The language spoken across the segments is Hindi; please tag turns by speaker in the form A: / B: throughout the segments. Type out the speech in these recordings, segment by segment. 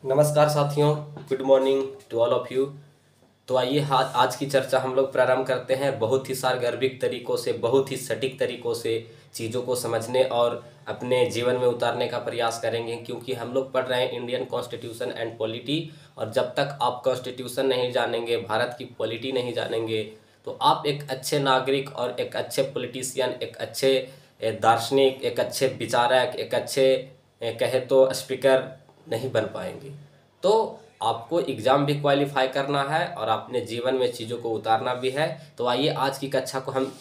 A: नमस्कार साथियों, good morning to all of you. तो आइए आज की चर्चा हम लोग प्रारंभ करते हैं। बहुत ही सारगर्भिक तरीकों से, बहुत ही सटीक तरीकों से चीज़ों को समझने और अपने जीवन में उतारने का प्रयास करेंगे, क्योंकि हम लोग पढ़ रहे हैं इंडियन कॉन्स्टिट्यूशन एंड पॉलिटी। और जब तक आप कॉन्स्टिट्यूशन नहीं जानेंगे, भारत की पॉलिटी नहीं जानेंगे, तो आप एक अच्छे नागरिक और एक अच्छे पॉलिटिशियन, एक अच्छे दार्शनिक, एक अच्छे विचारक, एक अच्छे कहे तो स्पीकर नहीं बन पाएंगे। तो आपको एग्ज़ाम भी क्वालिफाई करना है और अपने जीवन में चीज़ों को उतारना भी है। तो आइए आज की कक्षा को हम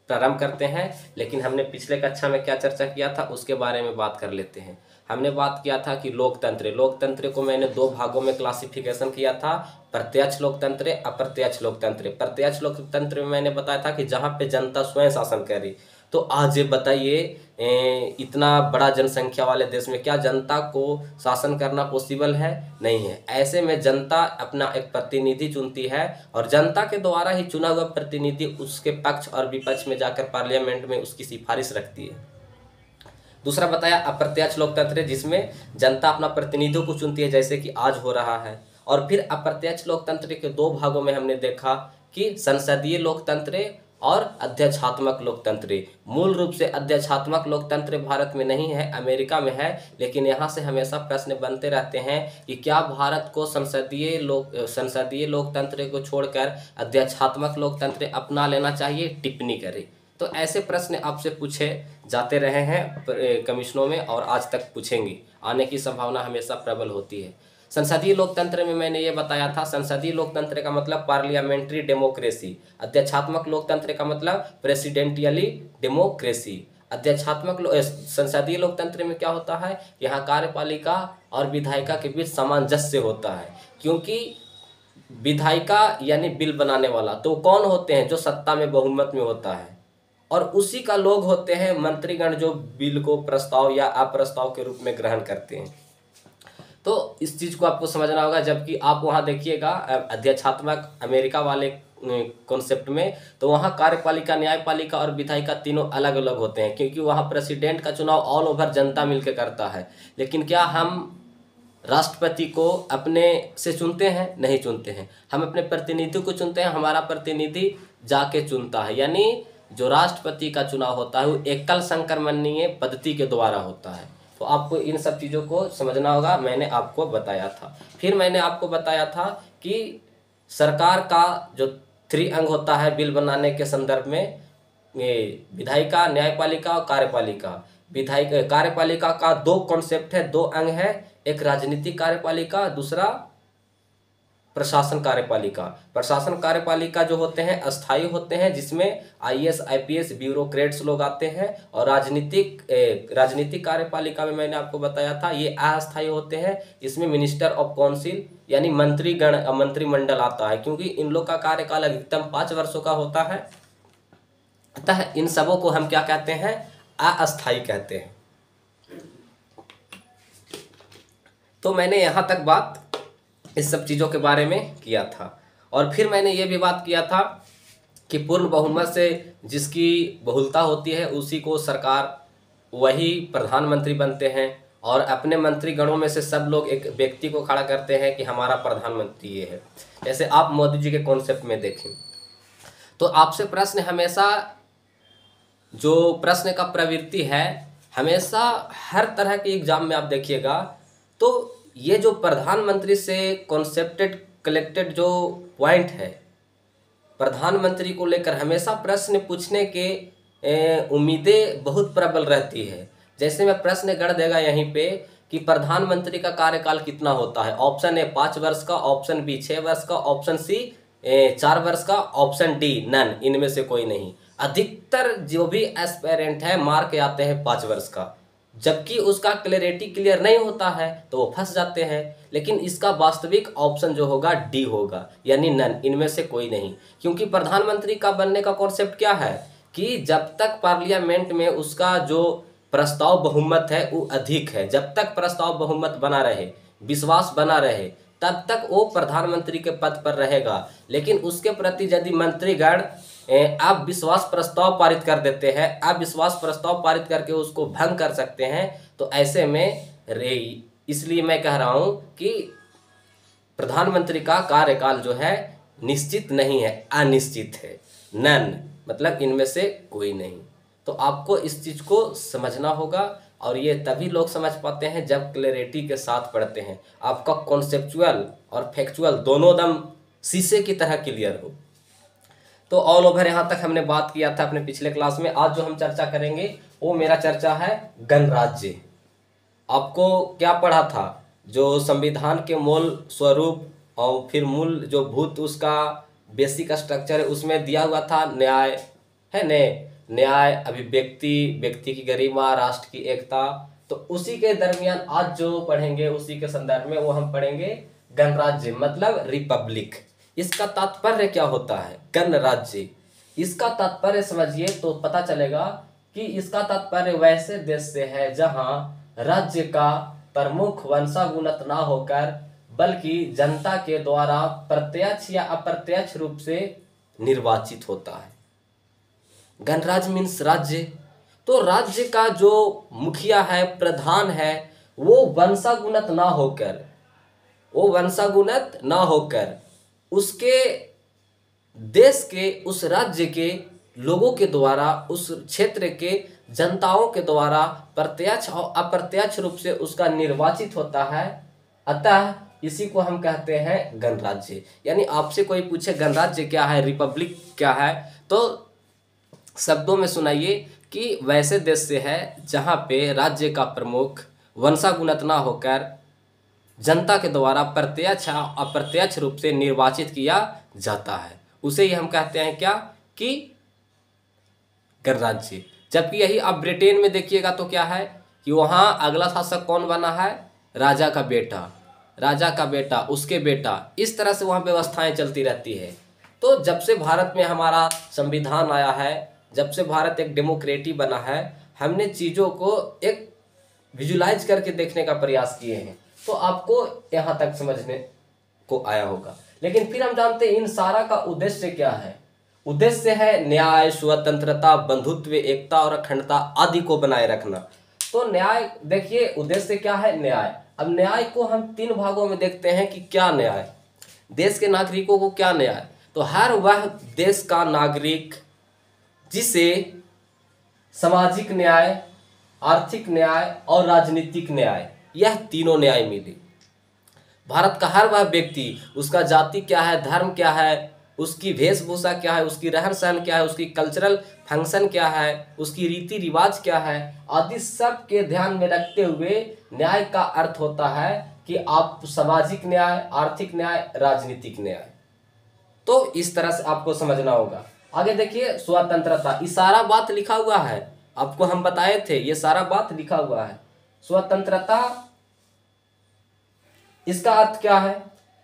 A: प्रारंभ करते हैं। लेकिन हमने पिछले कक्षा में क्या चर्चा किया था उसके बारे में बात कर लेते हैं। हमने बात किया था कि लोकतंत्र को मैंने दो भागों में क्लासिफिकेशन किया था, प्रत्यक्ष लोकतंत्र, अप्रत्यक्ष लोकतंत्र। प्रत्यक्ष लोकतंत्र में मैंने बताया था कि जहाँ पे जनता स्वयं शासन करे। तो आज ये बताइए, इतना बड़ा जनसंख्या वाले देश में क्या जनता को शासन करना पॉसिबल है? नहीं है। ऐसे में जनता अपना एक प्रतिनिधि चुनती है और जनता के द्वारा ही चुना हुआ प्रतिनिधि उसके पक्ष और विपक्ष में जाकर पार्लियामेंट में उसकी सिफारिश रखती है। दूसरा बताया अप्रत्यक्ष लोकतंत्र, जिसमें जनता अपना प्रतिनिधियों को चुनती है, जैसे कि आज हो रहा है। और फिर अप्रत्यक्ष लोकतंत्र के दो भागों में हमने देखा कि संसदीय लोकतंत्र और अध्यक्षात्मक लोकतंत्र। मूल रूप से अध्यक्षात्मक लोकतंत्र भारत में नहीं है, अमेरिका में है। लेकिन यहाँ से हमेशा प्रश्न बनते रहते हैं कि क्या भारत को संसदीय लोकतंत्र को छोड़कर अध्यक्षात्मक लोकतंत्र अपना लेना चाहिए? टिप्पणी करें। तो ऐसे प्रश्न आपसे पूछे जाते रहे हैं कमीशनों में और आज तक पूछेंगे, आने की संभावना हमेशा प्रबल होती है। संसदीय लोकतंत्र में मैंने ये बताया था, संसदीय लोकतंत्र का मतलब पार्लियामेंट्री डेमोक्रेसी, अध्यक्षात्मक लोकतंत्र का मतलब प्रेसिडेंटियली डेमोक्रेसी। संसदीय लोकतंत्र में क्या होता है, यहाँ कार्यपालिका और विधायिका के बीच सामंजस्य होता है। क्योंकि विधायिका यानी बिल बनाने वाला तो कौन होते हैं? जो सत्ता में बहुमत में होता है। और उसी का लोग होते हैं मंत्रीगण, जो बिल को प्रस्ताव या अप्रस्ताव के रूप में ग्रहण करते हैं। तो इस चीज़ को आपको समझना होगा। जबकि आप वहाँ देखिएगा अध्यक्षात्मक अमेरिका वाले कॉन्सेप्ट में, तो वहाँ कार्यपालिका, न्यायपालिका और विधायिका तीनों अलग अलग होते हैं, क्योंकि वहाँ प्रेसिडेंट का चुनाव ऑल ओवर जनता मिलकर करता है। लेकिन क्या हम राष्ट्रपति को अपने से चुनते हैं? नहीं चुनते हैं। हम अपने प्रतिनिधि को चुनते हैं, हमारा प्रतिनिधि जाके चुनता है। यानी जो राष्ट्रपति का चुनाव होता है वो एकल संक्रमणीय पद्धति के द्वारा होता है। तो आपको इन सब चीज़ों को समझना होगा, मैंने आपको बताया था। फिर मैंने आपको बताया था कि सरकार का जो 3 अंग होता है बिल बनाने के संदर्भ में, ये विधायिका, न्यायपालिका और कार्यपालिका। कार्यपालिका का 2 कॉन्सेप्ट है, 2 अंग है। एक राजनीतिक कार्यपालिका, दूसरा प्रशासन कार्यपालिका। प्रशासन कार्यपालिका जो होते हैं अस्थायी होते हैं, जिसमें आईएएस आईपीएस ब्यूरोक्रेट्स लोग आते हैं। और राजनीतिक कार्यपालिका में मैंने आपको बताया था ये अस्थायी होते हैं। इसमें मिनिस्टर ऑफ काउंसिल यानी मंत्रिमंडल आता है, क्योंकि इन लोग का कार्यकाल अधिकतम 5 वर्षों का होता है। अतः इन सबों को हम क्या कहते हैं? अस्थायी कहते हैं। तो मैंने यहाँ तक बात इस सब चीज़ों के बारे में किया था। और फिर मैंने ये भी बात किया था कि पूर्ण बहुमत से जिसकी बहुलता होती है उसी को सरकार, वही प्रधानमंत्री बनते हैं। और अपने मंत्रीगणों में से सब लोग एक व्यक्ति को खड़ा करते हैं कि हमारा प्रधानमंत्री ये है। जैसे आप मोदी जी के कॉन्सेप्ट में देखें, तो आपसे प्रश्न हमेशा, जो प्रश्न का प्रवृत्ति है हमेशा हर तरह के एग्जाम में आप देखिएगा, तो ये जो प्रधानमंत्री से कॉन्सेप्टेड कलेक्टेड जो पॉइंट है, प्रधानमंत्री को लेकर हमेशा प्रश्न पूछने के उम्मीदें बहुत प्रबल रहती है। जैसे मैं प्रश्न गढ़ देगा यहीं पे कि प्रधानमंत्री का कार्यकाल कितना होता है। ऑप्शन ए 5 वर्ष का, ऑप्शन बी 6 वर्ष का, ऑप्शन सी 4 वर्ष का, ऑप्शन डी नन, इनमें से कोई नहीं। अधिकतर जो भी एस्पेरेंट है मार्क आते हैं 5 वर्ष का, जबकि उसका क्लैरिटी क्लियर नहीं होता है तो वो फंस जाते हैं। लेकिन इसका वास्तविक ऑप्शन जो होगा डी होगा, यानी नन, इनमें से कोई नहीं। क्योंकि प्रधानमंत्री का बनने का कॉन्सेप्ट क्या है कि जब तक पार्लियामेंट में उसका जो प्रस्ताव बहुमत है वो अधिक है, जब तक प्रस्ताव बहुमत बना रहे, विश्वास बना रहे, तब तक वो प्रधानमंत्री के पद पर रहेगा। लेकिन उसके प्रति यदि मंत्रीगण अविश्वास प्रस्ताव पारित कर देते हैं, अविश्वास प्रस्ताव पारित करके उसको भंग कर सकते हैं, तो ऐसे में इसलिए मैं कह रहा हूँ कि प्रधानमंत्री का कार्यकाल जो है निश्चित नहीं है, अनिश्चित है। नन मतलब इनमें से कोई नहीं। तो आपको इस चीज़ को समझना होगा, और ये तभी लोग समझ पाते हैं जब क्लैरिटी के साथ पढ़ते हैं। आपका कॉन्सेप्चुअल और फैक्चुअल दोनों दम शीशे की तरह क्लियर हो। तो ऑल ओवर यहाँ तक हमने बात किया था अपने पिछले क्लास में। आज जो हम चर्चा करेंगे वो मेरा चर्चा है गणराज्य। आपको क्या पढ़ा था? जो संविधान के मूल स्वरूप और फिर मूल जो भूत उसका बेसिक स्ट्रक्चर है उसमें दिया हुआ था न्याय, है न? न्याय, अभिव्यक्ति, व्यक्ति की गरिमा, राष्ट्र की एकता। तो उसी के दरमियान आज जो पढ़ेंगे उसी के संदर्भ में वो हम पढ़ेंगे गणराज्य मतलब रिपब्लिक। इसका तात्पर्य क्या होता है गणराज्य? इसका तात्पर्य समझिए तो पता चलेगा कि इसका तात्पर्य वैसे देश से है जहां राज्य का प्रमुख वंशागुणत ना होकर बल्कि जनता के द्वारा प्रत्यक्ष या अप्रत्यक्ष रूप से निर्वाचित होता है। गणराज्य मीन्स राज्य। तो राज्य का जो मुखिया है, प्रधान है, वो वंशागुणत ना होकर उसके देश के, उस राज्य के लोगों के द्वारा, उस क्षेत्र के जनताओं के द्वारा प्रत्यक्ष और अप्रत्यक्ष रूप से उसका निर्वाचित होता है। अतः इसी को हम कहते हैं गणराज्य। यानी आपसे कोई पूछे गणराज्य क्या है, रिपब्लिक क्या है, तो शब्दों में सुनाइए कि वैसे देश से है जहाँ पे राज्य का प्रमुख वंशागुणत ना होकर जनता के द्वारा प्रत्यक्ष अप्रत्यक्ष रूप से निर्वाचित किया जाता है, उसे ही हम कहते हैं क्या कि गणराज्य। जबकि यही आप ब्रिटेन में देखिएगा तो क्या है कि वहाँ अगला शासक कौन बना है? राजा का बेटा, उसके बेटा, इस तरह से वहाँ व्यवस्थाएं चलती रहती है। तो जब से भारत में हमारा संविधान आया है, जब से भारत एक डेमोक्रेसी बना है, हमने चीज़ों को एक विजुलाइज करके देखने का प्रयास किए हैं। तो आपको यहाँ तक समझने को आया होगा। लेकिन फिर हम जानते हैं इन सारा का उद्देश्य क्या है? उद्देश्य है न्याय, स्वतंत्रता, बंधुत्व, एकता और अखंडता आदि को बनाए रखना। तो न्याय देखिए, उद्देश्य क्या है? न्याय। अब न्याय को हम 3 भागों में देखते हैं कि क्या न्याय, देश के नागरिकों को क्या न्याय। तो हर वह देश का नागरिक जिसे सामाजिक न्याय, आर्थिक न्याय और राजनीतिक न्याय, यह तीनों न्याय मिले। भारत का हर वह व्यक्ति, उसका जाति क्या है, धर्म क्या है, उसकी वेशभूषा क्या है, उसकी रहन सहन क्या है, उसकी कल्चरल फंक्शन क्या है, उसकी रीति रिवाज क्या है, आदि सब के ध्यान में रखते हुए न्याय का अर्थ होता है कि आप सामाजिक न्याय, आर्थिक न्याय, राजनीतिक न्याय। तो इस तरह से आपको समझना होगा। आगे देखिए स्वतंत्रता, ये सारा बात लिखा हुआ है, आपको हम बताए थे, ये सारा बात लिखा हुआ है। स्वतंत्रता, इसका अर्थ क्या है?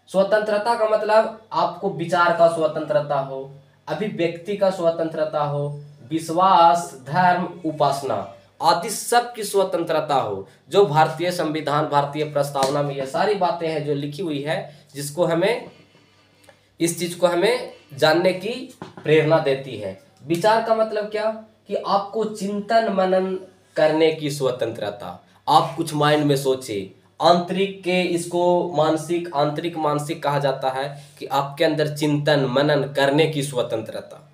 A: स्वतंत्रता का मतलब आपको विचार का स्वतंत्रता हो, अभिव्यक्ति का स्वतंत्रता हो, विश्वास, धर्म, उपासना आदि सब की स्वतंत्रता हो। जो भारतीय संविधान, भारतीय प्रस्तावना में ये सारी बातें हैं जो लिखी हुई है, जिसको हमें, इस चीज को हमें जानने की प्रेरणा देती है। विचार का मतलब क्या? कि आपको चिंतन मनन करने की स्वतंत्रता, आप कुछ माइंड में सोचे। आंतरिक के, इसको मानसिक, आंतरिक मानसिक कहा जाता है कि आपके अंदर चिंतन मनन करने की स्वतंत्रता।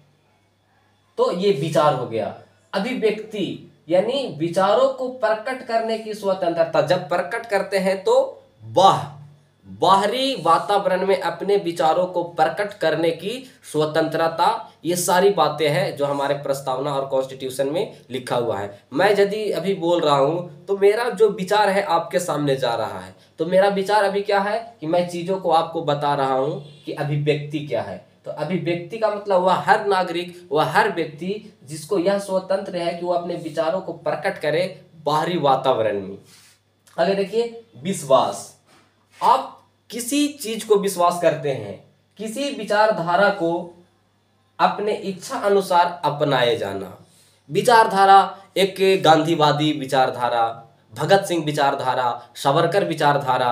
A: तो ये विचार हो गया। अभिव्यक्ति यानी विचारों को प्रकट करने की स्वतंत्रता। जब प्रकट करते हैं तो बाहरी वातावरण में अपने विचारों को प्रकट करने की स्वतंत्रता। ये सारी बातें हैं जो हमारे प्रस्तावना और कॉन्स्टिट्यूशन में लिखा हुआ है। मैं यदि अभी बोल रहा हूँ तो मेरा जो विचार है आपके सामने जा रहा है। तो मेरा विचार अभी क्या है कि मैं चीज़ों को आपको बता रहा हूँ कि अभिव्यक्ति क्या है। तो अभिव्यक्ति का मतलब वह हर नागरिक, वह हर व्यक्ति जिसको यह स्वतंत्र है कि वह अपने विचारों को प्रकट करे बाहरी वातावरण में। आगे देखिए विश्वास। आप किसी चीज को विश्वास करते हैं, किसी विचारधारा को अपने इच्छा अनुसार अपनाए जाना। विचारधारा एक गांधीवादी विचारधारा, भगत सिंह विचारधारा, सावरकर विचारधारा,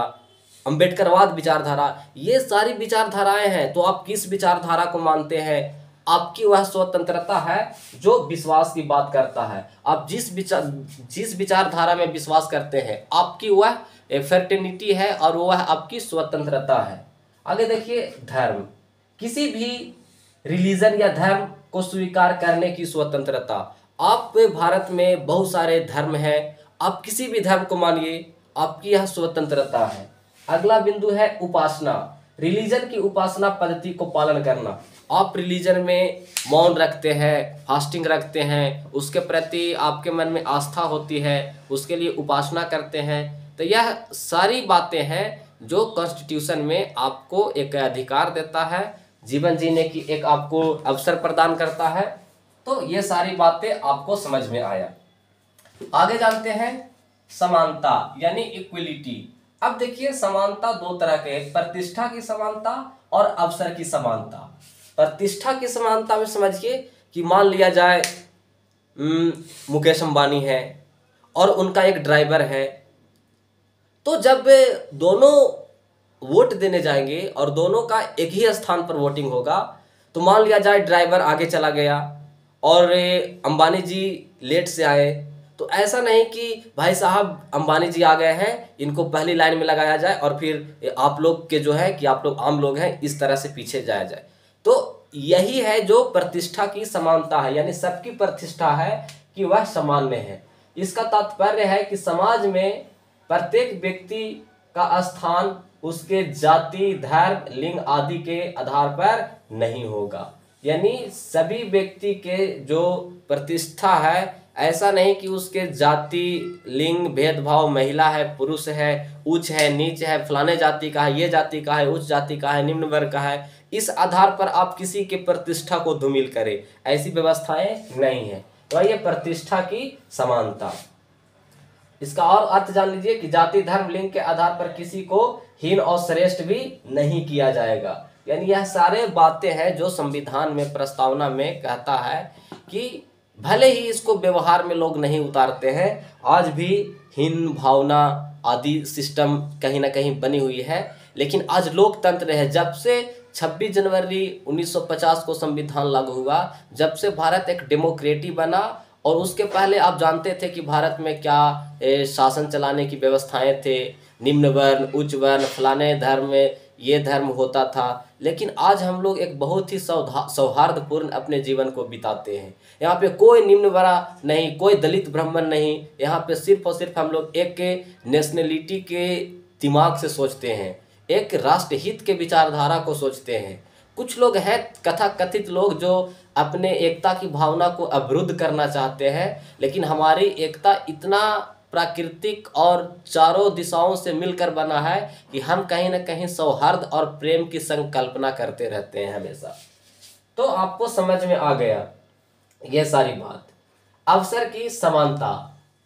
A: अंबेडकरवाद विचारधारा, ये सारी विचारधाराएं हैं। तो आप किस विचारधारा को मानते हैं, आपकी वह स्वतंत्रता है जो विश्वास की बात करता है। आप जिस विचारधारा में विश्वास करते हैं, आपकी वह एक फर्टिनिटी है और वह आपकी स्वतंत्रता है। आगे देखिए धर्म, किसी भी रिलीजन या धर्म को स्वीकार करने की स्वतंत्रता। आप भारत में बहुत सारे धर्म हैं, आप किसी भी धर्म को मानिए, आपकी यह स्वतंत्रता है। अगला बिंदु है उपासना, रिलीजन की उपासना पद्धति को पालन करना। आप रिलीजन में मौन रखते हैं, फास्टिंग रखते हैं, उसके प्रति आपके मन में आस्था होती है, उसके लिए उपासना करते हैं। तो यह सारी बातें हैं जो कॉन्स्टिट्यूशन में आपको एक अधिकार देता है, जीवन जीने की एक आपको अवसर प्रदान करता है। तो ये सारी बातें आपको समझ में आया। आगे जानते हैं समानता यानी इक्वलिटी। अब देखिए समानता दो तरह के, प्रतिष्ठा की समानता और अवसर की समानता। प्रतिष्ठा की समानता में समझिए कि मान लिया जाए मुकेश अंबानी है और उनका एक ड्राइवर है, तो जब दोनों वोट देने जाएंगे और दोनों का एक ही स्थान पर वोटिंग होगा, तो मान लिया जाए ड्राइवर आगे चला गया और अंबानी जी लेट से आए, तो ऐसा नहीं कि भाई साहब अंबानी जी आ गए हैं, इनको पहली लाइन में लगाया जाए और फिर आप लोग के जो है कि आप लोग आम लोग हैं इस तरह से पीछे जाया जाए। तो यही है जो प्रतिष्ठा की समानता है, यानी सबकी प्रतिष्ठा है कि वह सामान्य है। इसका तात्पर्य है कि समाज में प्रत्येक व्यक्ति का स्थान उसके जाति, धर्म, लिंग आदि के आधार पर नहीं होगा। यानी सभी व्यक्ति के जो प्रतिष्ठा है, ऐसा नहीं कि उसके जाति, लिंग भेदभाव, महिला है, पुरुष है, उच्च है, नीच है, फलाने जाति का है, ये जाति का है, उच्च जाति का है, निम्न वर्ग का है, इस आधार पर आप किसी के प्रतिष्ठा को धूमिल करें, ऐसी व्यवस्थाएं नहीं है। तो ये प्रतिष्ठा की समानता। इसका और अर्थ जान लीजिए कि जाति, धर्म, लिंग के आधार पर किसी को हीन और श्रेष्ठ भी नहीं किया जाएगा। यानी यह सारे बातें हैं जो संविधान में प्रस्तावना में कहता है कि भले ही इसको व्यवहार में लोग नहीं उतारते हैं, आज भी हीन भावना आदि सिस्टम कहीं ना कहीं बनी हुई है, लेकिन आज लोकतंत्र है। जब से 26 जनवरी 1950 को संविधान लागू हुआ, जब से भारत एक डेमोक्रेटी बना, और उसके पहले आप जानते थे कि भारत में क्या शासन चलाने की व्यवस्थाएं थे, निम्न वर्ण, उच्च वर्ण, फलाने धर्म में ये धर्म होता था। लेकिन आज हम लोग एक बहुत ही सौहार्दपूर्ण अपने जीवन को बिताते हैं। यहाँ पे कोई निम्न वर्ग नहीं, कोई दलित ब्राह्मण नहीं, यहाँ पे सिर्फ और सिर्फ हम लोग एक नेशनलिटी के दिमाग से सोचते हैं, एक राष्ट्र हित के विचारधारा को सोचते हैं। कुछ लोग हैं कथा कथित लोग जो अपने एकता की भावना को अवरुद्ध करना चाहते हैं, लेकिन हमारी एकता इतना प्राकृतिक और चारों दिशाओं से मिलकर बना है कि हम कहीं ना कहीं सौहार्द और प्रेम की संकल्पना करते रहते हैं हमेशा। तो आपको समझ में आ गया ये सारी बात। अवसर की समानता,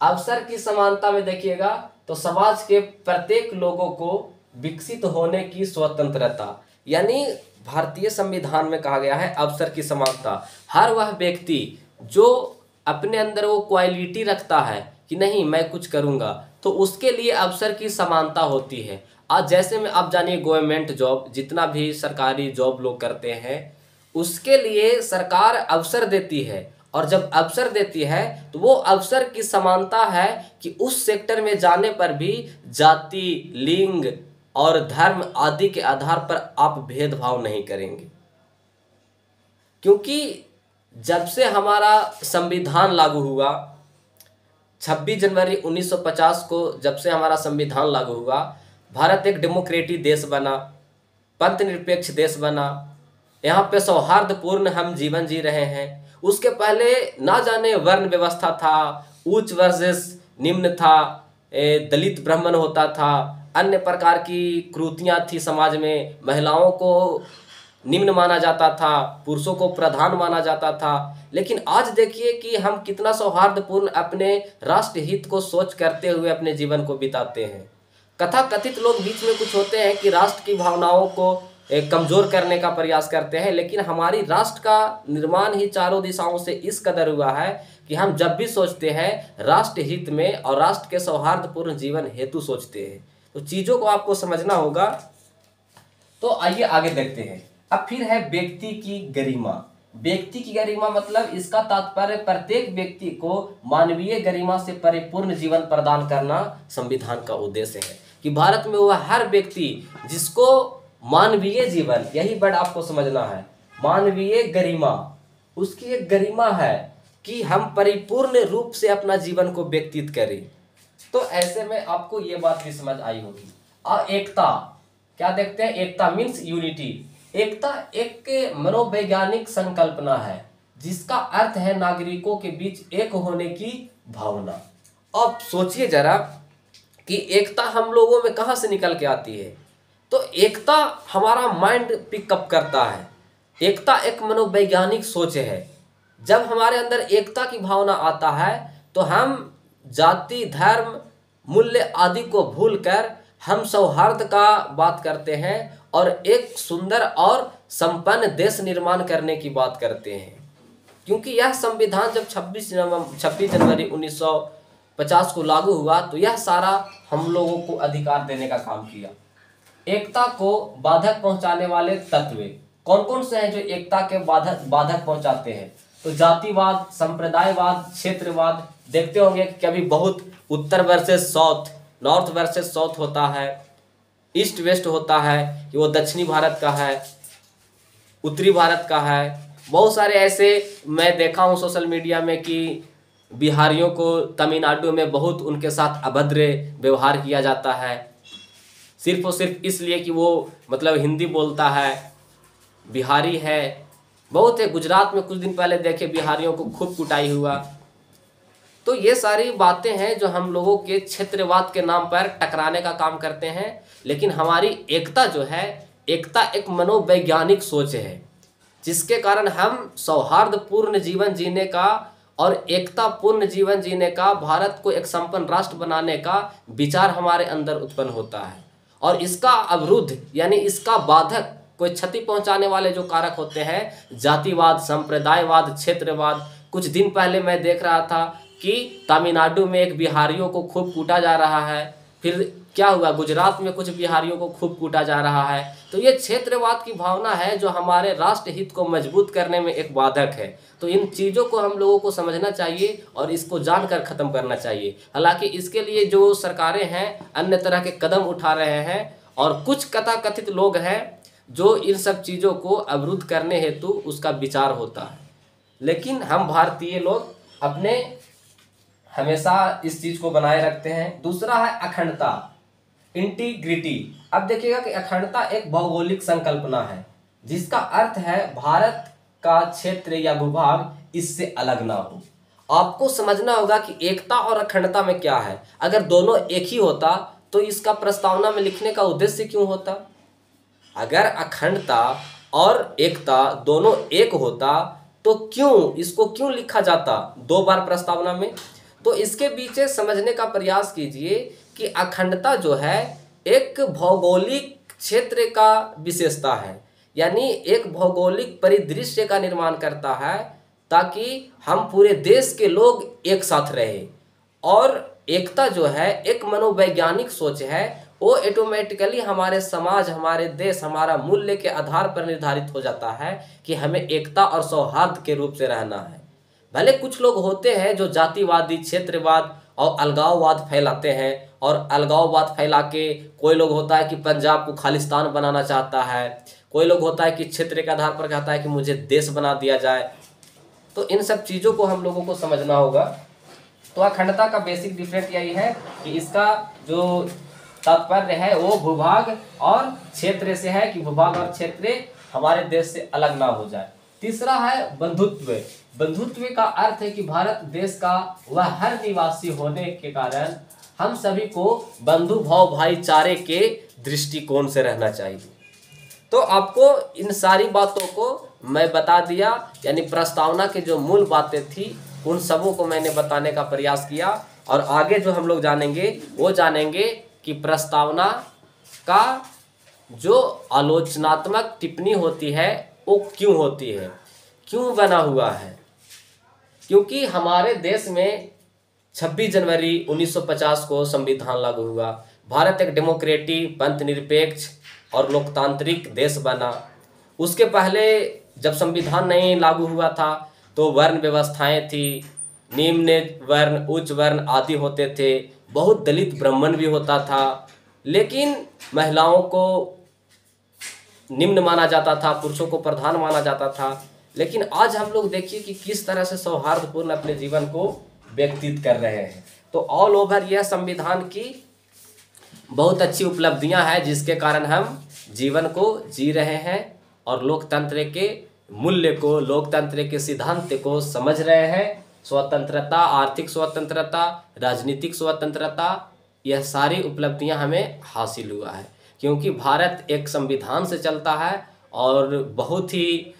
A: अवसर की समानता में देखिएगा तो समाज के प्रत्येक लोगों को विकसित होने की स्वतंत्रता, यानी भारतीय संविधान में कहा गया है अवसर की समानता। हर वह व्यक्ति जो अपने अंदर वो क्वालिटी रखता है कि नहीं मैं कुछ करूँगा, तो उसके लिए अवसर की समानता होती है। आज जैसे में आप जानिए गवर्नमेंट जॉब, जितना भी सरकारी जॉब लोग करते हैं, उसके लिए सरकार अवसर देती है, और जब अवसर देती है तो वो अवसर की समानता है कि उस सेक्टर में जाने पर भी जाति, लिंग और धर्म आदि के आधार पर आप भेदभाव नहीं करेंगे। क्योंकि जब से हमारा संविधान लागू हुआ, 26 जनवरी 1950 को जब से हमारा संविधान लागू हुआ, भारत एक डेमोक्रेटिक देश बना, पंथ निरपेक्ष देश बना, यहाँ पे सौहार्दपूर्ण हम जीवन जी रहे हैं। उसके पहले ना जाने वर्ण व्यवस्था था, उच्च वर्सेस निम्न था, दलित ब्राह्मण होता था, अन्य प्रकार की कुरीतियाँ थी समाज में, महिलाओं को निम्न माना जाता था, पुरुषों को प्रधान माना जाता था। लेकिन आज देखिए कि हम कितना सौहार्दपूर्ण अपने राष्ट्र हित को सोच करते हुए अपने जीवन को बिताते हैं। कथा कथित लोग बीच में कुछ होते हैं कि राष्ट्र की भावनाओं को कमजोर करने का प्रयास करते हैं, लेकिन हमारी राष्ट्र का निर्माण ही चारों दिशाओं से इस कदर हुआ है कि हम जब भी सोचते हैं राष्ट्र हित में और राष्ट्र के सौहार्दपूर्ण जीवन हेतु सोचते हैं। तो चीज़ों को आपको समझना होगा। तो आइए आगे देखते हैं। अब फिर है व्यक्ति की गरिमा। व्यक्ति की गरिमा मतलब इसका तात्पर्य प्रत्येक व्यक्ति को मानवीय गरिमा से परिपूर्ण जीवन प्रदान करना संविधान का उद्देश्य है। कि भारत में वह हर व्यक्ति जिसको मानवीय जीवन, यही वर्ड आपको समझना है, मानवीय गरिमा, उसकी एक गरिमा है कि हम परिपूर्ण रूप से अपना जीवन को व्यतीत करें। तो ऐसे में आपको ये बात भी समझ आई होगी। और एकता क्या देखते हैं, एकता मीन्स यूनिटी। एकता एक मनोवैज्ञानिक संकल्पना है जिसका अर्थ है नागरिकों के बीच एक होने की भावना। अब सोचिए जरा कि एकता हम लोगों में कहाँ से निकल के आती है। तो एकता हमारा माइंड पिकअप करता है। एकता एक मनोवैज्ञानिक सोच है। जब हमारे अंदर एकता की भावना आता है तो हम जाति, धर्म, मूल्य आदि को भूलकर हम सौहार्द का बात करते हैं और एक सुंदर और संपन्न देश निर्माण करने की बात करते हैं। क्योंकि यह संविधान जब 26 जनवरी 1950 को लागू हुआ तो यह सारा हम लोगों को अधिकार देने का काम किया। एकता को बाधक पहुंचाने वाले तत्व कौन कौन से हैं जो एकता के बाधक पहुंचाते हैं? तो जातिवाद, संप्रदायवाद, क्षेत्रवाद। देखते होंगे कि कभी बहुत उत्तर versus south, north versus south होता है, ईस्ट वेस्ट होता है कि वो दक्षिणी भारत का है, उत्तरी भारत का है। बहुत सारे ऐसे मैं देखा हूँ सोशल मीडिया में कि बिहारियों को तमिलनाडु में बहुत उनके साथ अभद्र व्यवहार किया जाता है, सिर्फ और सिर्फ इसलिए कि वो मतलब हिंदी बोलता है, बिहारी है। बहुत है, गुजरात में कुछ दिन पहले देखे बिहारियों को खूब कुटाई हुआ। तो ये सारी बातें हैं जो हम लोगों के क्षेत्रवाद के नाम पर टकराने का काम करते हैं। लेकिन हमारी एकता जो है, एकता एक मनोवैज्ञानिक सोच है जिसके कारण हम सौहार्दपूर्ण जीवन जीने का और एकतापूर्ण जीवन जीने का, भारत को एक संपन्न राष्ट्र बनाने का विचार हमारे अंदर उत्पन्न होता है। और इसका अवरुद्ध यानी इसका बाधक, कोई क्षति पहुंचाने वाले जो कारक होते हैं, जातिवाद, संप्रदायवाद, क्षेत्रवाद। कुछ दिन पहले मैं देख रहा था कि तमिलनाडु में एक बिहारियों को खूब कूटा जा रहा है, फिर क्या हुआ, गुजरात में कुछ बिहारियों को खूब कूटा जा रहा है। तो ये क्षेत्रवाद की भावना है जो हमारे राष्ट्र हित को मजबूत करने में एक बाधक है। तो इन चीज़ों को हम लोगों को समझना चाहिए और इसको जानकर ख़त्म करना चाहिए। हालांकि इसके लिए जो सरकारें हैं अन्य तरह के कदम उठा रहे हैं और कुछ तथाकथित लोग हैं जो इन सब चीज़ों को अवरुद्ध करने हेतु उसका विचार होता है। लेकिन हम भारतीय लोग अपने हमेशा इस चीज़ को बनाए रखते हैं। दूसरा है अखंडता, इंटीग्रिटी। अब देखिएगा कि अखंडता एक भौगोलिक संकल्पना है जिसका अर्थ है भारत का क्षेत्र या भूभाग इससे अलग ना हो। आपको समझना होगा कि एकता और अखंडता में क्या है। अगर दोनों एक ही होता तो इसका प्रस्तावना में लिखने का उद्देश्य क्यों होता? अगर अखंडता और एकता दोनों एक होता तो इसको क्यों लिखा जाता 2 बार प्रस्तावना में? तो इसके पीछे समझने का प्रयास कीजिए कि अखंडता जो है एक भौगोलिक क्षेत्र का विशेषता है, यानी एक भौगोलिक परिदृश्य का निर्माण करता है ताकि हम पूरे देश के लोग एक साथ रहें। और एकता जो है एक मनोवैज्ञानिक सोच है, वो ऑटोमेटिकली हमारे समाज, हमारे देश, हमारा मूल्य के आधार पर निर्धारित हो जाता है कि हमें एकता और सौहार्द के रूप से रहना है। भले कुछ लोग होते हैं जो जातिवादी, क्षेत्रवाद और अलगाववाद फैलाते हैं और अलगाववाद फैला के कोई लोग होता है कि पंजाब को खालिस्तान बनाना चाहता है, कोई लोग होता है कि क्षेत्र के आधार पर कहता है कि मुझे देश बना दिया जाए। तो इन सब चीज़ों को हम लोगों को समझना होगा। तो अखंडता का बेसिक डिफरेंस यही है कि इसका जो तात्पर्य है वो भूभाग और क्षेत्र से है कि भूभाग और क्षेत्र हमारे देश से अलग ना हो जाए। तीसरा है बंधुत्व। बंधुत्व का अर्थ है कि भारत देश का वह हर निवासी होने के कारण हम सभी को बंधु भाव भाईचारे के दृष्टिकोण से रहना चाहिए। तो आपको इन सारी बातों को मैं बता दिया, यानी प्रस्तावना के जो मूल बातें थी उन सबों को मैंने बताने का प्रयास किया। और आगे जो हम लोग जानेंगे वो जानेंगे कि प्रस्तावना का जो आलोचनात्मक टिप्पणी होती है वो क्यों होती है, क्यों बना हुआ है। क्योंकि हमारे देश में 26 जनवरी 1950 को संविधान लागू हुआ। भारत एक डेमोक्रेटिक, पंथ निरपेक्ष और लोकतांत्रिक देश बना। उसके पहले जब संविधान नहीं लागू हुआ था तो वर्ण व्यवस्थाएं थी, निम्न वर्ण, उच्च वर्ण आदि होते थे, बहुत दलित ब्राह्मण भी होता था। लेकिन महिलाओं को निम्न माना जाता था, पुरुषों को प्रधान माना जाता था। लेकिन आज हम लोग देखिए कि किस तरह से सौहार्दपूर्ण अपने जीवन को व्यतीत कर रहे हैं। तो ऑल ओवर यह संविधान की बहुत अच्छी उपलब्धियां हैं, जिसके कारण हम जीवन को जी रहे हैं और लोकतंत्र के मूल्य को, लोकतंत्र के सिद्धांत को समझ रहे हैं। स्वतंत्रता, आर्थिक स्वतंत्रता, राजनीतिक स्वतंत्रता, यह सारी उपलब्धियां हमें हासिल हुआ है, क्योंकि भारत एक संविधान से चलता है और बहुत ही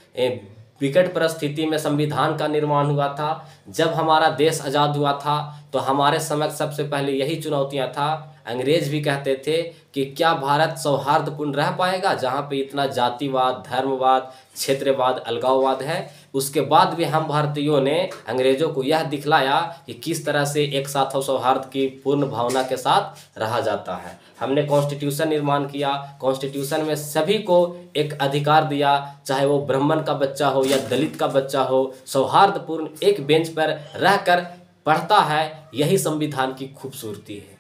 A: विकट परिस्थिति में संविधान का निर्माण हुआ था। जब हमारा देश आज़ाद हुआ था तो हमारे समक्ष सबसे पहले यही चुनौतियां था। अंग्रेज भी कहते थे कि क्या भारत सौहार्दपूर्ण रह पाएगा जहाँ पे इतना जातिवाद, धर्मवाद, क्षेत्रवाद, अलगाववाद है। उसके बाद भी हम भारतीयों ने अंग्रेजों को यह दिखलाया कि किस तरह से एक साथ और सौहार्द की पूर्ण भावना के साथ रहा जाता है। हमने कॉन्स्टिट्यूशन निर्माण किया, कॉन्स्टिट्यूशन में सभी को एक अधिकार दिया, चाहे वो ब्राह्मण का बच्चा हो या दलित का बच्चा हो, सौहार्दपूर्ण एक बेंच पर रहकर पढ़ता है। यही संविधान की खूबसूरती है।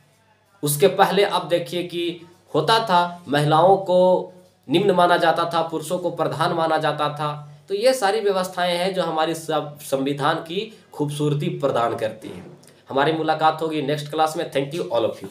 A: उसके पहले अब देखिए कि होता था, महिलाओं को निम्न माना जाता था, पुरुषों को प्रधान माना जाता था। तो ये सारी व्यवस्थाएं हैं जो हमारी संविधान की खूबसूरती प्रदान करती हैं। हमारी मुलाकात होगी नेक्स्ट क्लास में। Thank you all of you.